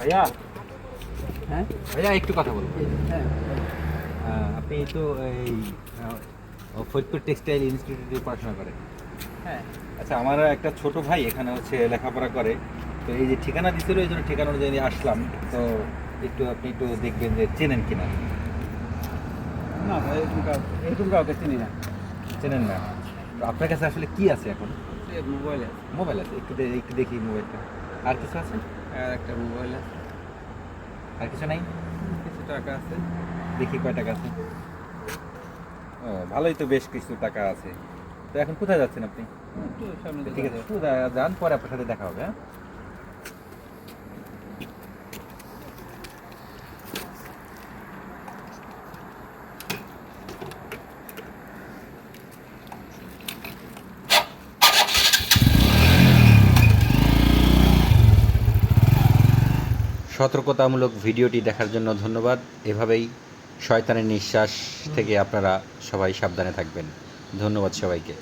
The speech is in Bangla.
ভাইয়া, হ্যাঁ ভাইয়া একটু কথা বলবো। হ্যাঁ আপনি তো এই ফরিদপুর টেক্সটাইল ইনস্টিটিউটে পড়াশোনা করেন। হ্যাঁ আচ্ছা, আমার একটা ছোট ভাই এখানে হচ্ছে লেখাপড়া করে। তো এই যে ঠিকানা দিছিল, এই জন্য ঠিকানা অনুযায়ী আসলাম। তো আপনি একটু দেখবেন যে চেনেন কিনা। না ভাই এরকম কাউকে চিনি না। চেনেন না? তো আপনার কাছে আসলে কি আছে এখন? মোবাইল আছে, মোবাইল আছে, একটু দেখি মোবাইলটা। আর কিছু আছে? আর একটা মোবাইল আছে, আর কিছু নাই? কিছু টাকা আছে। দেখি কয় টাকা আছে। ও, ভালোই তো, বেশ কিছু টাকা আছে। তো এখন কোথায় যাচ্ছেন আপনি? একটু সামনে তো দিকে ঠিক আছে, যাও। একটু যান, পরে আপনার সাথে দেখা হবে, হ্যাঁ? সতর্কতামূলক ভিডিওটি দেখার জন্য ধন্যবাদ। এভাবেই শয়তানের নিঃশ্বাস থেকে আপনারা সবাই সাবধানে থাকবেন। ধন্যবাদ সবাইকে।